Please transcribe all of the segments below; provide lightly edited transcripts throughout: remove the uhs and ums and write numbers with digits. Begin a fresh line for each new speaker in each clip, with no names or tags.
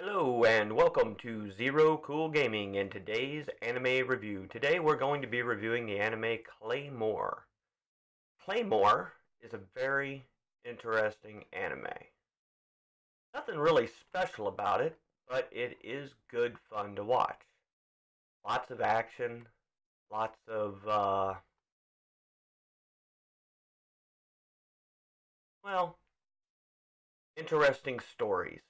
Hello and welcome to Zero Cool Gaming and today's anime review. Today we're going to be reviewing the anime Claymore. Claymore is a very interesting anime. Nothing really special about it, but it is good fun to watch. Lots of action, lots of, well, interesting stories.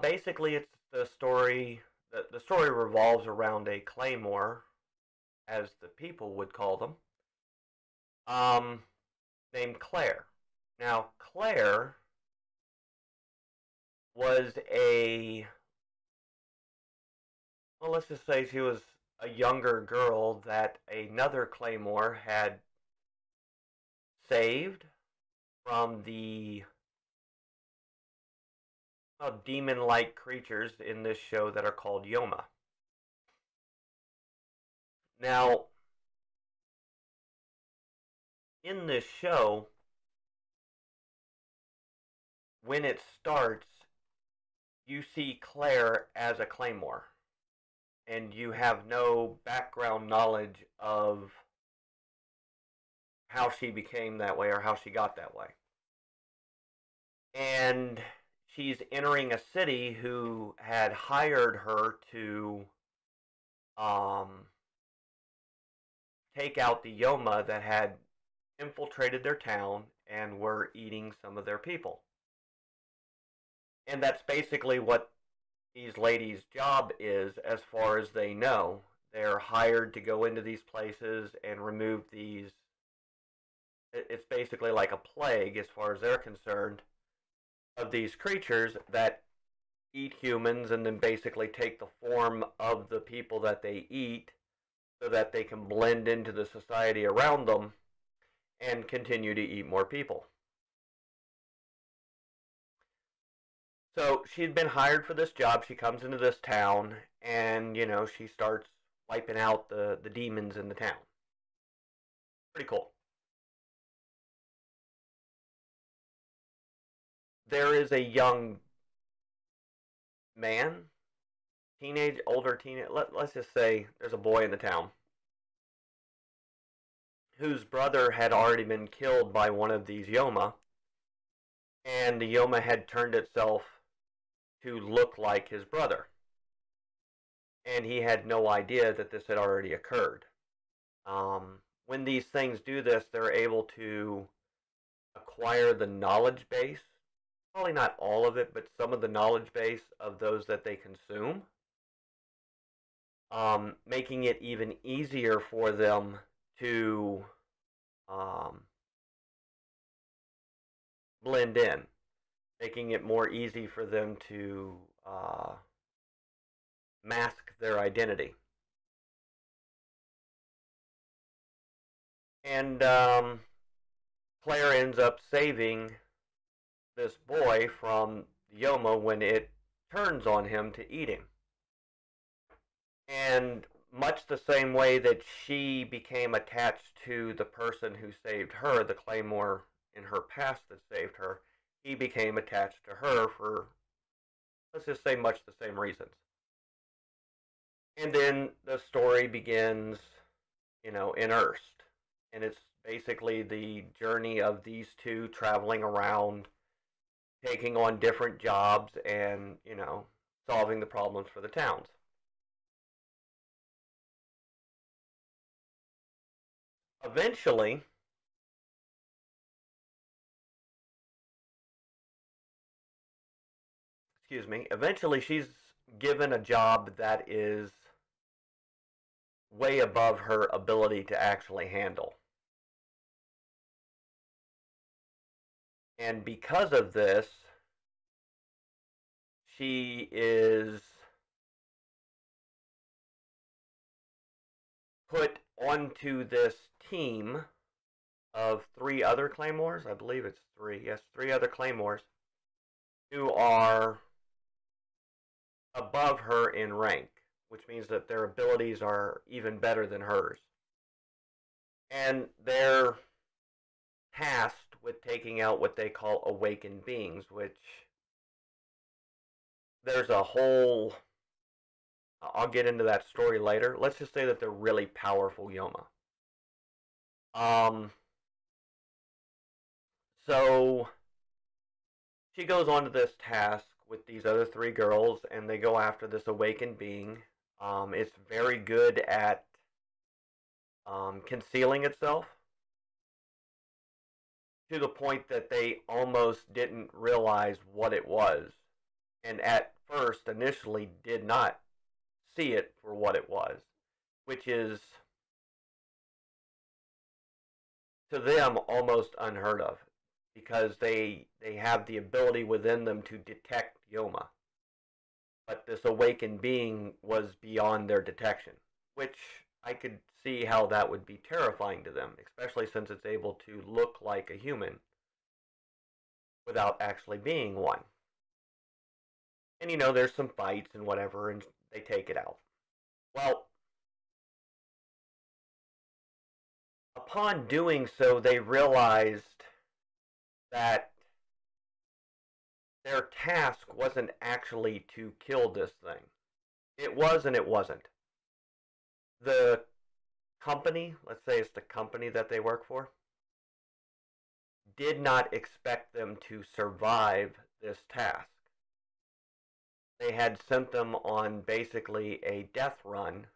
Basically, it's the story. The story revolves around a claymore, as the people would call them, um, named Claire. Now, Claire was well, let's just say she was a younger girl that another claymore had saved from the demon-like creatures in this show that are called Yoma. Now, in this show, when it starts, you see Claire as a claymore, and you have no background knowledge of how she became that way or how she got that way. And she's entering a city who had hired her to take out the Yoma that had infiltrated their town and were eating some of their people. And that's basically what these ladies' job is, as far as they know. They're hired to go into these places and remove these. It's basically like a plague, as far as they're concerned, of these creatures that eat humans and then basically take the form of the people that they eat so that they can blend into the society around them and continue to eat more people. So she'd been hired for this job. She comes into this town and, she starts wiping out the demons in the town. Pretty cool. There is a young man, older teenage, let's just say there's a boy in the town whose brother had already been killed by one of these Yoma, and the Yoma had turned itself to look like his brother. And he had no idea that this had already occurred. When these things do this, they're able to acquire the knowledge base, probably not all of it, but some of the knowledge base of those that they consume, making it even easier for them to blend in, making it more easy for them to mask their identity. And Claire ends up saving this boy from Yoma when it turns on him to eat him. And much the same way that she became attached to the person who saved her, the Claymore in her past that saved her, he became attached to her for, let's just say, much the same reasons. And then the story begins, in Earth. And it's basically the journey of these two traveling around, taking on different jobs and, solving the problems for the towns. Eventually, she's given a job that is way above her ability to actually handle. And because of this, she is put onto this team of 3 other Claymores. I believe it's 3. Yes, 3 other Claymores who are above her in rank, which means that their abilities are even better than hers. And they're tasked with taking out what they call awakened beings, which there's a whole. I'll get into that story later. Let's just say that they're really powerful Yoma. Um, so she goes on to this task with these other three girls, and they go after this awakened being. It's very good at concealing itself to the point that they almost didn't realize what it was, and at first, initially, did not see it for what it was, which is to them almost unheard of because they have the ability within them to detect Yoma. But this awakened being was beyond their detection, which I could see how that would be terrifying to them, especially since it's able to look like a human without actually being one. And there's some fights and whatever, and they take it out. Well, upon doing so, they realized that their task wasn't actually to kill this thing. It was and it wasn't. The company, let's say it's the company that they work for, did not expect them to survive this task. They had sent them on basically a death run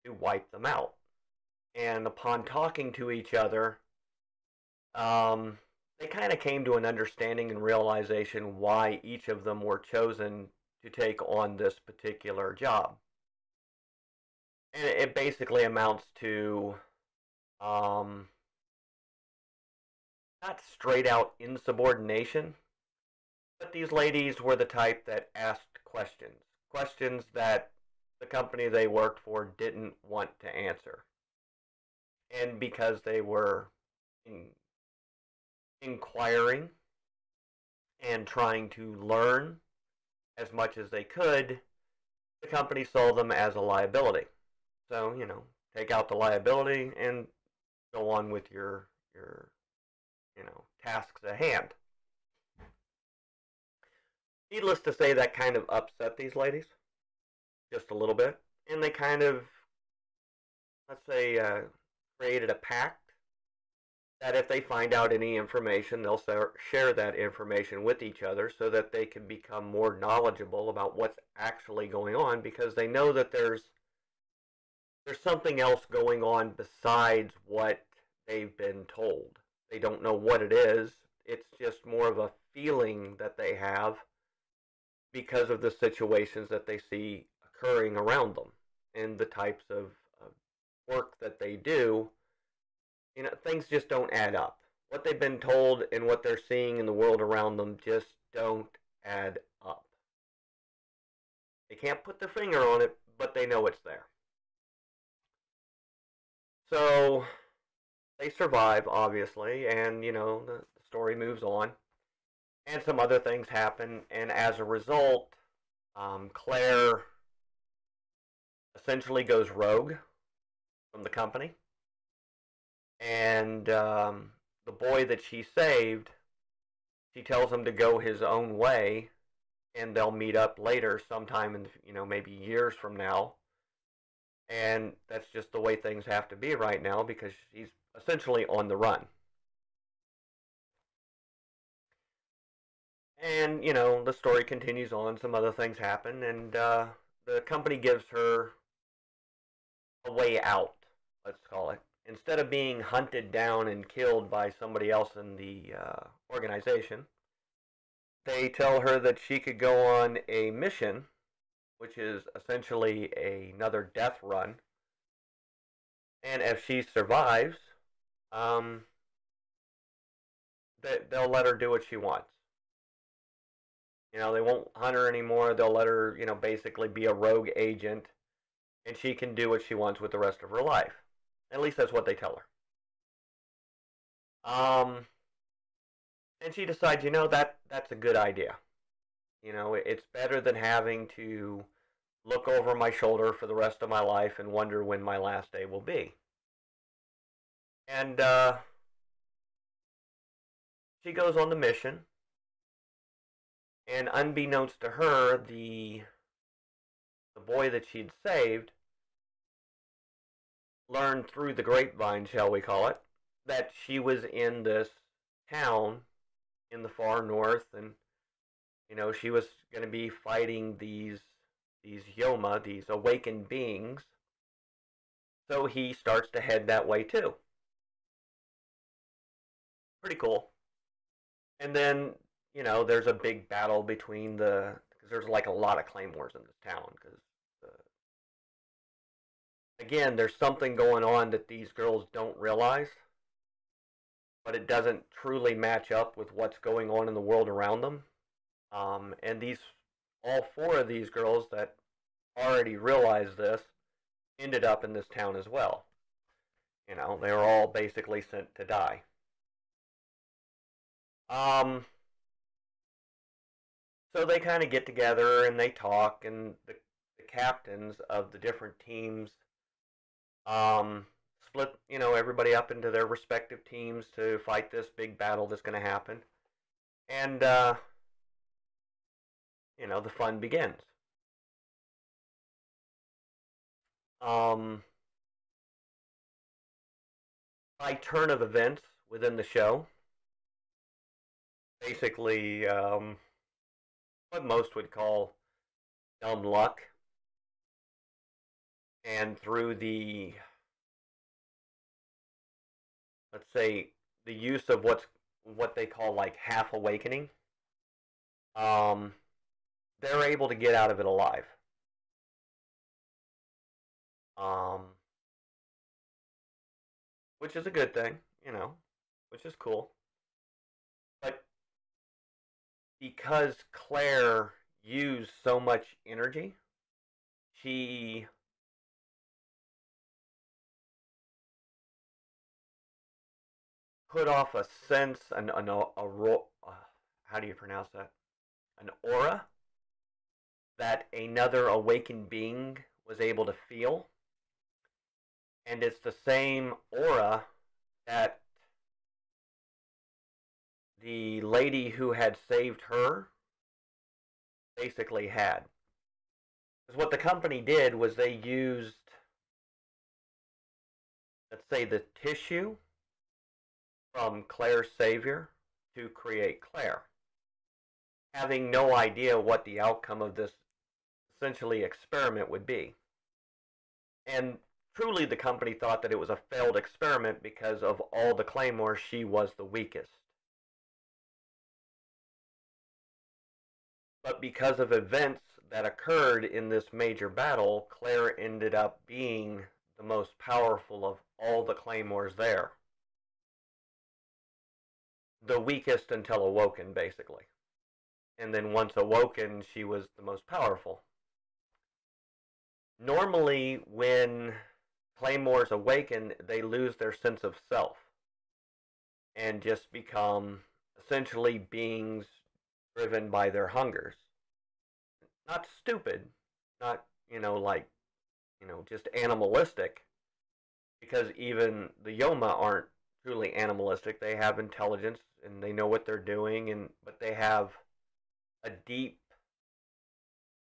to wipe them out. And upon talking to each other, they kind of came to an understanding and realization why each of them were chosen to take on this particular job. And it basically amounts to not straight out insubordination, but these ladies were the type that asked questions. Questions that the company they worked for didn't want to answer. And because they were inquiring and trying to learn as much as they could, the company saw them as a liability. So, take out the liability and go on with your tasks at hand. Needless to say, that kind of upset these ladies just a little bit, and they kind of, let's say, created a pact that if they find out any information, they'll share that information with each other so that they can become more knowledgeable about what's actually going on, because they know that there's something else going on besides what they've been told. They don't know what it is. It's just more of a feeling that they have because of the situations that they see occurring around them and the types of work that they do. Things just don't add up. What they've been told and what they're seeing in the world around them just don't add up. They can't put their finger on it, but they know it's there. So they survive, obviously, and the story moves on, and some other things happen, and as a result, Claire essentially goes rogue from the company, and the boy that she saved, she tells him to go his own way, and they'll meet up later sometime in maybe years from now. And that's just the way things have to be right now because she's essentially on the run. And, the story continues on. Some other things happen. And the company gives her a way out, let's call it. Instead of being hunted down and killed by somebody else in the organization, they tell her that she could go on a mission, which is essentially another death run. And if she survives, they'll let her do what she wants. They won't hunt her anymore. They'll let her, basically be a rogue agent, and she can do what she wants with the rest of her life. At least that's what they tell her. And she decides, that's a good idea. It's better than having to look over my shoulder for the rest of my life and wonder when my last day will be. And she goes on the mission, And unbeknownst to her, the boy that she'd saved learned through the grapevine, shall we call it, that she was in this town in the far north, and she was going to be fighting these Yoma, these awakened beings. So he starts to head that way too. Pretty cool. And then there's a big battle between because there's like a lot of claymores in this town because again, there's something going on that these girls don't realize, but it doesn't truly match up with what's going on in the world around them. And all four of these girls that already realized this ended up in this town as well. They were all basically sent to die. So they kind of get together and they talk, and the captains of the different teams split, everybody up into their respective teams to fight this big battle that's going to happen. And, the fun begins. By turn of events within the show, basically, what most would call dumb luck, and through let's say, the use of what they call like half awakening, they're able to get out of it alive. Which is a good thing, which is cool. But because Claire used so much energy, she put off a sense, how do you pronounce that? An aura that another awakened being was able to feel. And it's the same aura that the lady who had saved her basically had. Because what the company did was they used, let's say, the tissue from Claire's savior to create Claire, having no idea what the outcome of this essentially experiment would be. And truly the company thought that it was a failed experiment because of all the Claymores, she was the weakest. But because of events that occurred in this major battle, Claire ended up being the most powerful of all the Claymores there. The weakest until awoken, basically. And then once awoken, she was the most powerful. Normally, when Claymores awaken, they lose their sense of self and just become essentially beings driven by their hungers. Not stupid, not, just animalistic, because even the Yoma aren't truly animalistic. They have intelligence and they know what they're doing, but they have a deep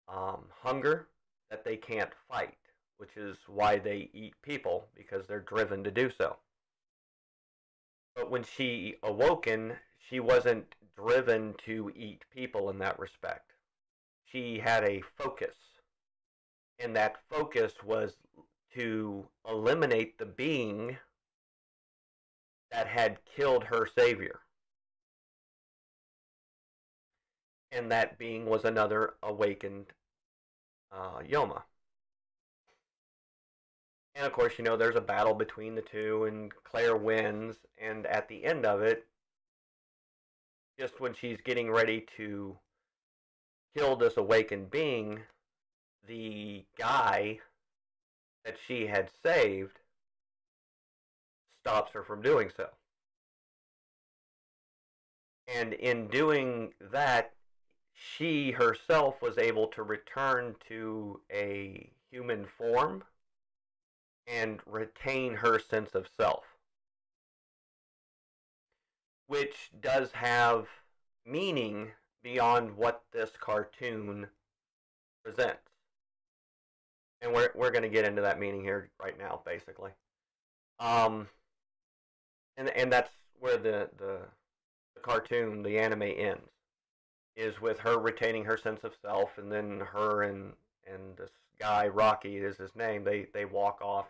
hunger that they can't fight, which is why they eat people, because they're driven to do so. But when she awoken, she wasn't driven to eat people in that respect. She had a focus, and that focus was to eliminate the being that had killed her savior. And that being was another awakened Yoma. And of course, there's a battle between the two, and Claire wins, and at the end of it, just when she's getting ready to kill this awakened being, the guy that she had saved stops her from doing so. And in doing that, she herself was able to return to a human form and retain her sense of self, which does have meaning beyond what this cartoon presents. And we're going to get into that meaning here right now, basically. Um, and that's where the cartoon, the anime ends, is with her retaining her sense of self, and then her and this guy Rocky is his name. They walk off,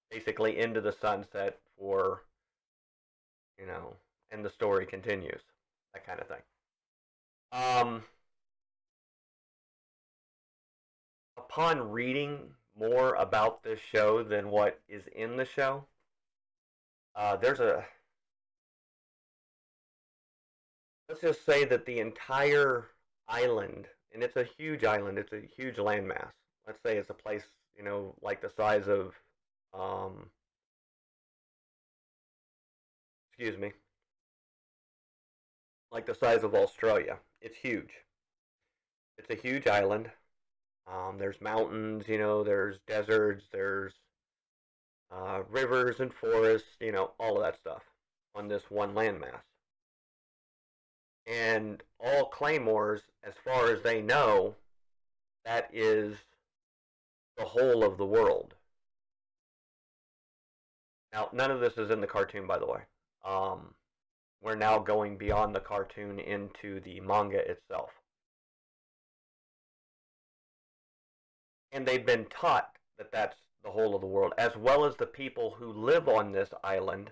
basically into the sunset for, and the story continues, that kind of thing. Um, Upon reading more about this show than what is in the show, there's a let's just say that the entire island, and it's a huge island, it's a huge landmass. Let's say it's a place, like the size of, um, excuse me, like the size of Australia. It's huge. It's a huge island. There's mountains, there's deserts, there's rivers and forests, all of that stuff on this one landmass. And all Claymores, as far as they know, that is the whole of the world. Now, none of this is in the cartoon, by the way. We're now going beyond the cartoon into the manga itself. And they've been taught that that's the whole of the world, as well as the people who live on this island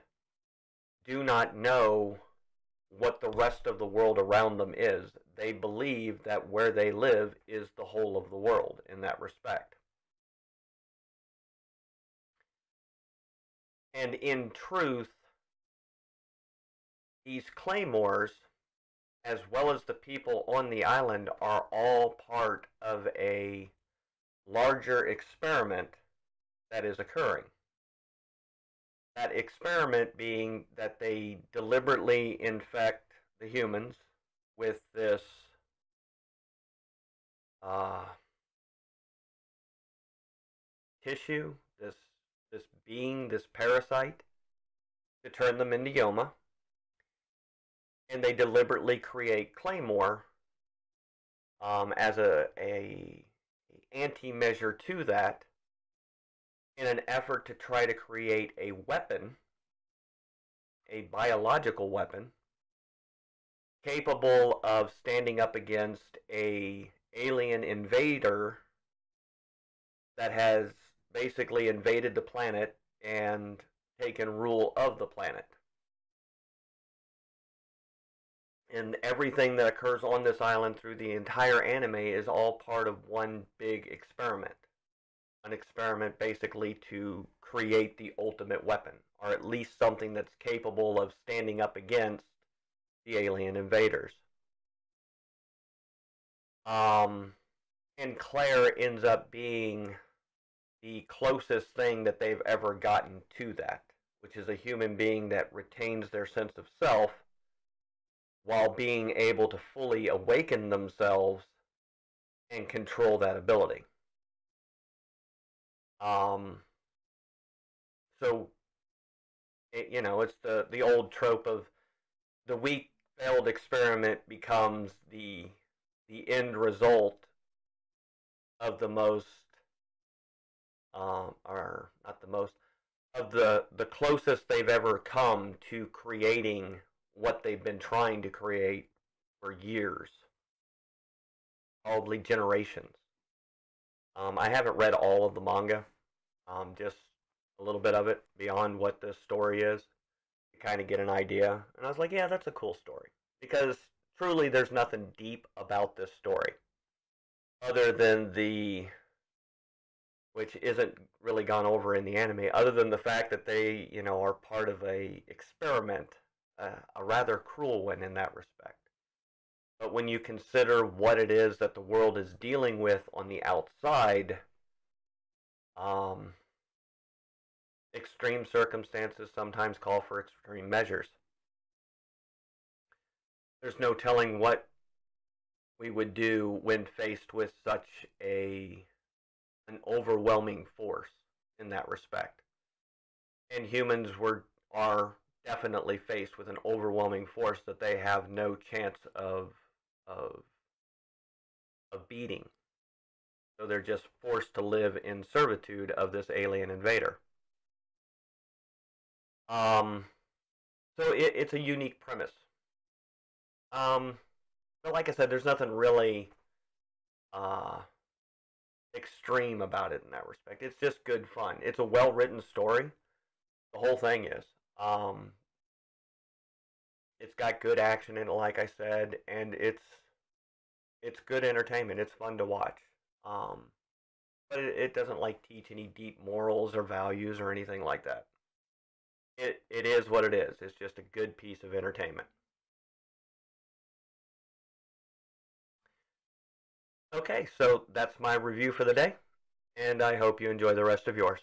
do not know what the rest of the world around them is. They believe that where they live is the whole of the world in that respect. And in truth, these Claymores, as well as the people on the island, are all part of a larger experiment that is occurring. That experiment being that they deliberately infect the humans with this tissue, this being, this parasite, to turn them into Yoma. And they deliberately create Claymore as a anti-measure to that, in an effort to try to create a weapon, a biological weapon, capable of standing up against a alien invader that has basically invaded the planet and taken rule of the planet. And everything that occurs on this island through the entire anime is all part of one big experiment. An experiment basically to create the ultimate weapon, or at least something that's capable of standing up against the alien invaders. And Claire ends up being the closest thing that they've ever gotten to that, which is a human being that retains their sense of self while being able to fully awaken themselves and control that ability. So, it's the old trope of the weak failed experiment becomes the end result of the most, or not the most, of the closest they've ever come to creating what they've been trying to create for years, probably generations. I haven't read all of the manga, just a little bit of it beyond what this story is, to kind of get an idea. And I was like, yeah, that's a cool story. Because truly there's nothing deep about this story, other than which isn't really gone over in the anime, other than the fact that they, are part of a experiment, a rather cruel one in that respect. But when you consider what it is that the world is dealing with on the outside, extreme circumstances sometimes call for extreme measures. There's no telling what we would do when faced with such an overwhelming force in that respect. And humans are definitely faced with an overwhelming force that they have no chance of of of beating. So they're just forced to live in servitude of this alien invader. Um, so it's a unique premise. Um, but like I said, there's nothing really uh, extreme about it in that respect. It's just good fun. It's a well written story. The whole thing is. Um, it's got good action in it, like I said, and it's good entertainment. It's fun to watch. Um, but it doesn't like teach any deep morals or values or anything like that. It is what it is. It's just a good piece of entertainment. Okay, so that's my review for the day, and I hope you enjoy the rest of yours.